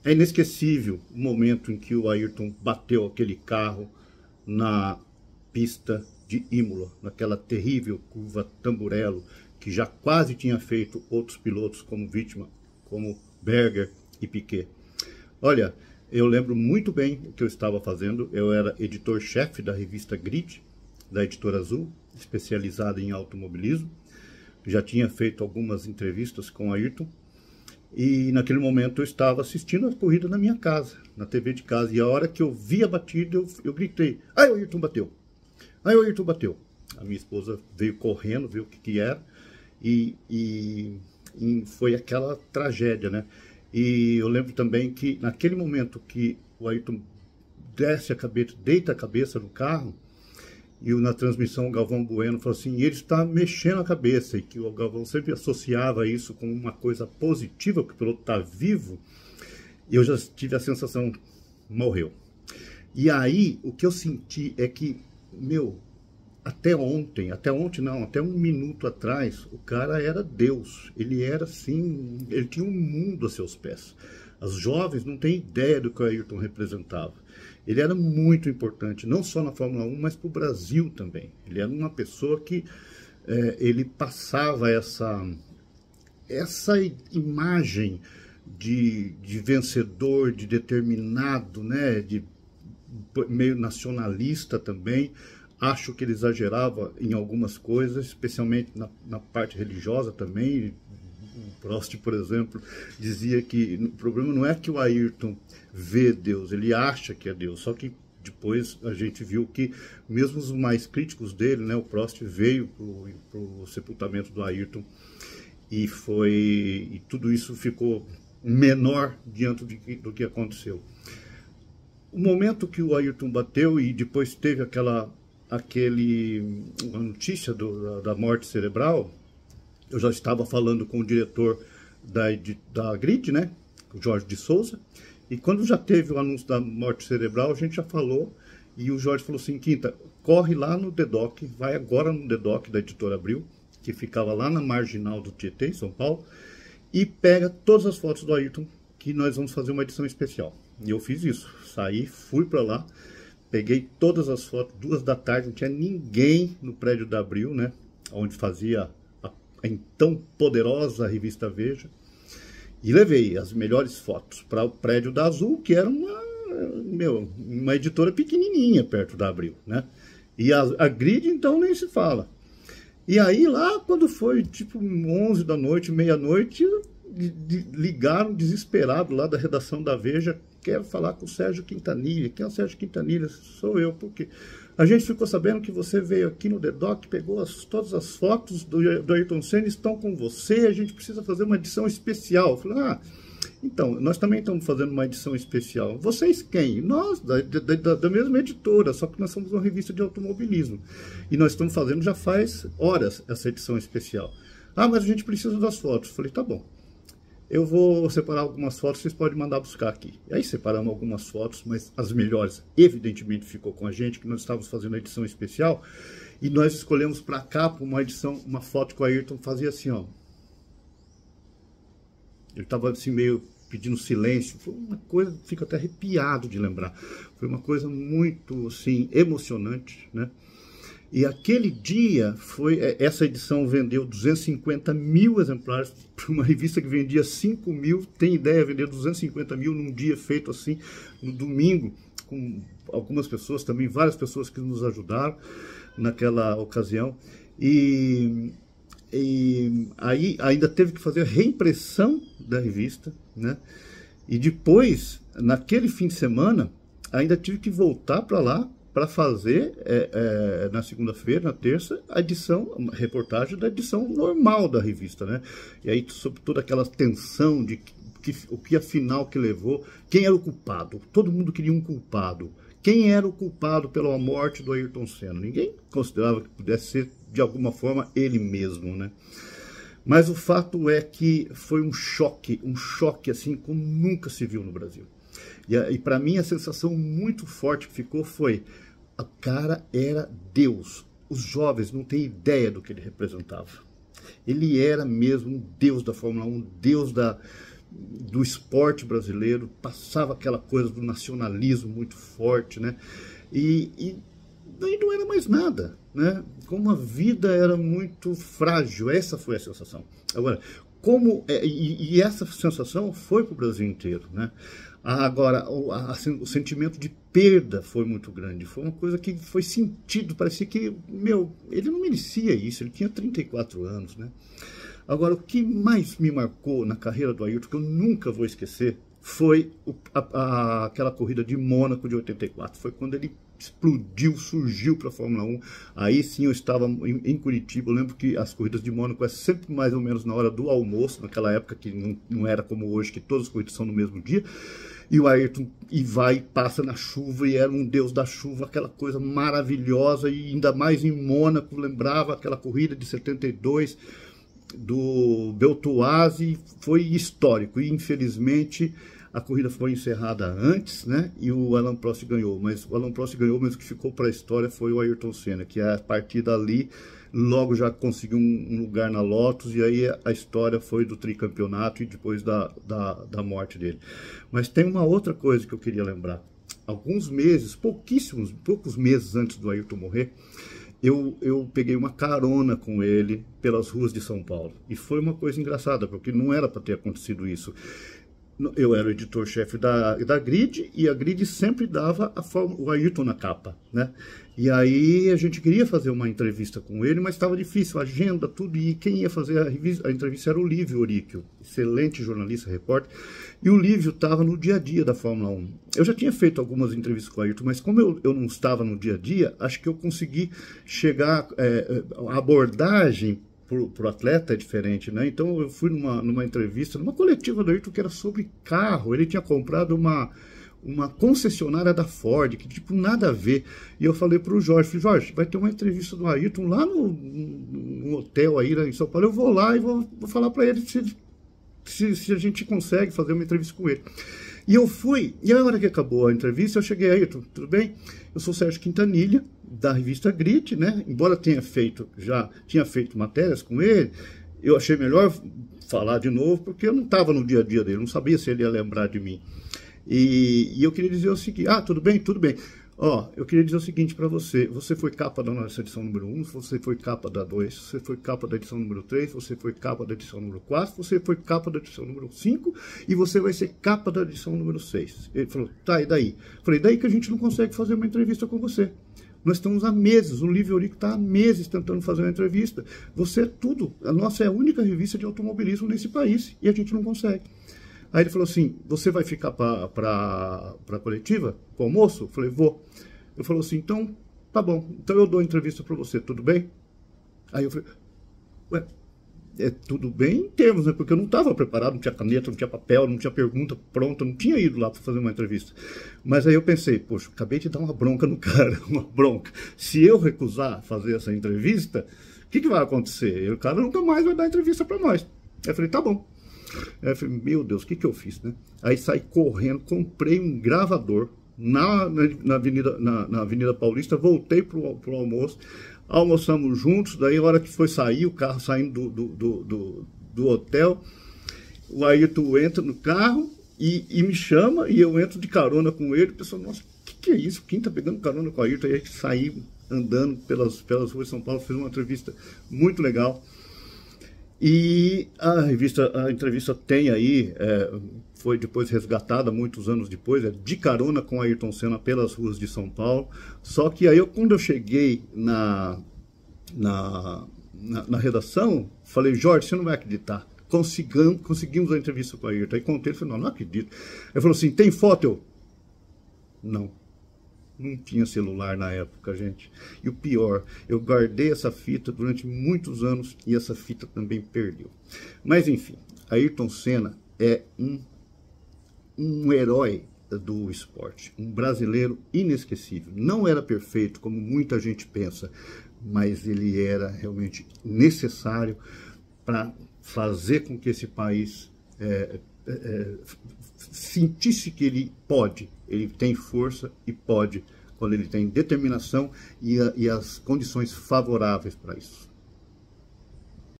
É inesquecível o momento em que o Ayrton bateu aquele carro na pista de Imola, naquela terrível curva Tamburello, que já quase tinha feito outros pilotos como vítima, como Berger e Piquet. Olha, eu lembro muito bem o que eu estava fazendo. Eu era editor-chefe da revista Grid, da Editora Azul, especializada em automobilismo. Já tinha feito algumas entrevistas com o Ayrton. E naquele momento eu estava assistindo a corrida na minha casa, na TV de casa. E a hora que eu vi a batida, eu gritei: "Ai, o Ayrton bateu! Ai, o Ayrton bateu!" A minha esposa veio correndo, viu o que era. E foi aquela tragédia, né? E eu lembro também que naquele momento que o Ayrton desce a cabeça, deita a cabeça no carro, e na transmissão o Galvão Bueno falou assim: ele está mexendo a cabeça, e que o Galvão sempre associava isso com uma coisa positiva, que o piloto está vivo. E eu já tive a sensação: morreu. E aí o que eu senti é que, até ontem não, até um minuto atrás, o cara era Deus. Ele era assim, ele tinha um mundo a seus pés. Os jovens não têm ideia do que o Ayrton representava. Ele era muito importante, não só na Fórmula 1, mas para o Brasil também. Ele era uma pessoa que ele passava essa imagem de vencedor, de determinado, né, de meio nacionalista também. Acho que ele exagerava em algumas coisas, especialmente na parte religiosa também. O Prost, por exemplo, dizia que o problema não é que o Ayrton vê Deus, ele acha que é Deus. Só que depois a gente viu que mesmo os mais críticos dele, né, o Prost veio para o sepultamento do Ayrton e tudo isso ficou menor diante do que aconteceu. O momento que o Ayrton bateu e depois teve uma notícia da morte cerebral, eu já estava falando com o diretor da Grid, né, o Jorge de Souza, e quando já teve o anúncio da morte cerebral, a gente já falou, e o Jorge falou assim: Quinta, corre lá no DDoC, vai agora no DDoC da Editora Abril, que ficava lá na marginal do Tietê, em São Paulo, e pega todas as fotos do Ayrton, que nós vamos fazer uma edição especial. E eu fiz isso, saí, fui para lá, peguei todas as fotos, 2 da tarde, não tinha ninguém no prédio da Abril, né, onde fazia a então poderosa revista Veja, e levei as melhores fotos para o prédio da Azul, que era uma editora pequenininha perto da Abril, né, e a Grid então nem se fala. E aí lá, quando foi tipo 11 da noite, meia-noite, ligaram desesperado lá da redação da Veja: quero falar com o Sérgio Quintanilha. Quem é o Sérgio Quintanilha? Sou eu, porque a gente ficou sabendo que você veio aqui no DDoC, pegou todas as fotos do Ayrton Senna, estão com você, a gente precisa fazer uma edição especial. Eu falei: então, nós também estamos fazendo uma edição especial. Vocês quem? Nós, da mesma editora, só que nós somos uma revista de automobilismo. E nós estamos fazendo já faz horas essa edição especial. Mas a gente precisa das fotos. Eu falei: tá bom. Eu vou separar algumas fotos, vocês podem mandar buscar aqui. E aí separamos algumas fotos, mas as melhores, evidentemente, ficou com a gente, que nós estávamos fazendo a edição especial. E nós escolhemos para cá, para uma edição, uma foto que o Ayrton fazia assim, ó. Ele estava assim, meio pedindo silêncio. Foi uma coisa, fico até arrepiado de lembrar. Foi uma coisa muito, assim, emocionante, né? E aquele dia, essa edição vendeu 250 mil exemplares para uma revista que vendia 5 mil. Tem ideia, vender 250 mil num dia feito assim, no domingo, com algumas pessoas também, várias pessoas que nos ajudaram naquela ocasião. E aí ainda teve que fazer a reimpressão da revista, né? E depois, naquele fim de semana, ainda tive que voltar para lá para fazer, na segunda-feira, na terça, a reportagem da edição normal da revista, né? E aí, sobre toda aquela tensão de o que afinal que levou, quem era o culpado? Todo mundo queria um culpado. Quem era o culpado pela morte do Ayrton Senna? Ninguém considerava que pudesse ser, de alguma forma, ele mesmo, né? Mas o fato é que foi um choque assim, como nunca se viu no Brasil. E para mim a sensação muito forte que ficou foi: o cara era Deus. Os jovens não têm ideia do que ele representava. Ele era mesmo um Deus da Fórmula 1, Deus do esporte brasileiro, passava aquela coisa do nacionalismo muito forte, né? E daí não era mais nada, né? Como a vida era muito frágil, essa foi a sensação. Agora, e essa sensação foi para o Brasil inteiro, né? Agora, o sentimento de perda foi muito grande, foi uma coisa que foi sentido, parecia que, ele não merecia isso, ele tinha 34 anos, né? Agora, o que mais me marcou na carreira do Ayrton, que eu nunca vou esquecer, foi aquela corrida de Mônaco de 84, foi quando ele explodiu, surgiu para a Fórmula 1, aí sim eu estava em Curitiba, eu lembro que as corridas de Mônaco é sempre mais ou menos na hora do almoço, naquela época que não era como hoje, que todas as corridas são no mesmo dia, e o Ayrton vai e passa na chuva, e era um deus da chuva, aquela coisa maravilhosa, e ainda mais em Mônaco, lembrava aquela corrida de 72, do Beltoise, foi histórico, e infelizmente a corrida foi encerrada antes, né? E o Alain Prost ganhou, mas o Alain Prost ganhou, mas o que ficou para a história foi o Ayrton Senna, que a partir dali logo já conseguiu um lugar na Lotus, e aí a história foi do tricampeonato e depois da morte dele. Mas tem uma outra coisa que eu queria lembrar. Alguns meses, poucos meses antes do Ayrton morrer, eu peguei uma carona com ele pelas ruas de São Paulo. E foi uma coisa engraçada, porque não era para ter acontecido isso. Eu era o editor-chefe da Grid, e a Grid sempre dava o Ayrton na capa, né? E aí a gente queria fazer uma entrevista com ele, mas estava difícil, a agenda, tudo, e quem ia fazer a entrevista era o Lívio Oríquio, excelente jornalista, repórter, e o Lívio estava no dia a dia da Fórmula 1. Eu já tinha feito algumas entrevistas com o Ayrton, mas como eu não estava no dia a dia, acho que eu consegui chegar, a abordagem para o atleta é diferente, né? Então eu fui numa entrevista, numa coletiva do Ayrton que era sobre carro. Ele tinha comprado uma concessionária da Ford, que tipo nada a ver. E eu falei para o Jorge, Jorge, vai ter uma entrevista do Ayrton lá no hotel aí em São Paulo. Eu vou lá e vou falar para ele se a gente consegue fazer uma entrevista com ele. E eu fui, e a hora que acabou a entrevista, eu cheguei, Ayrton, tudo bem? Eu sou Sérgio Quintanilha, da revista Grid, né? Embora já tinha feito matérias com ele, eu achei melhor falar de novo, porque eu não estava no dia a dia dele, não sabia se ele ia lembrar de mim. E eu queria dizer o seguinte, tudo bem, tudo bem. Eu queria dizer o seguinte para você, você foi capa da nossa edição número 1, você foi capa da 2, você foi capa da edição número 3, você foi capa da edição número 4, você foi capa da edição número 5 e você vai ser capa da edição número 6. Ele falou, tá, e daí? Eu falei, daí que a gente não consegue fazer uma entrevista com você. Nós estamos há meses, o Lívio Oríquio está há meses tentando fazer uma entrevista. Você é tudo, a nossa é a única revista de automobilismo nesse país e a gente não consegue. Aí ele falou assim, você vai ficar para a coletiva, com o almoço? Eu falei, vou. Ele falou assim, então, tá bom, então eu dou entrevista para você, tudo bem? Aí eu falei, ué, tudo bem em termos, né? Porque eu não estava preparado, não tinha caneta, não tinha papel, não tinha pergunta pronta, não tinha ido lá para fazer uma entrevista. Mas aí eu pensei, poxa, acabei de dar uma bronca no cara, uma bronca. Se eu recusar fazer essa entrevista, o que vai acontecer? O cara nunca mais vai dar entrevista para nós. Aí eu falei, tá bom. Aí eu falei, meu Deus, o que eu fiz, né? Aí saí correndo, comprei um gravador na Avenida Paulista, voltei pro almoço, almoçamos juntos, daí a hora que foi sair, o carro saindo do hotel, o Ayrton entra no carro e me chama, e eu entro de carona com ele, o pessoal, nossa, o que é isso? Quem tá pegando carona com o Ayrton? Aí a gente saiu andando pelas ruas de São Paulo, fez uma entrevista muito legal. E a entrevista tem aí, foi depois resgatada muitos anos depois, de carona com Ayrton Senna pelas ruas de São Paulo. Só que aí quando eu cheguei na redação, falei, Jorge, você não vai acreditar, conseguimos a entrevista com a Ayrton. Aí contei, ele falou, não acredito. Ele falou assim, tem foto? Não tinha celular na época, gente. E o pior, eu guardei essa fita durante muitos anos e essa fita também perdeu. Mas enfim, Ayrton Senna é um herói do esporte, um brasileiro inesquecível. Não era perfeito, como muita gente pensa, mas ele era realmente necessário para fazer com que esse país sentisse que ele tem força e pode, quando ele tem determinação e as condições favoráveis para isso.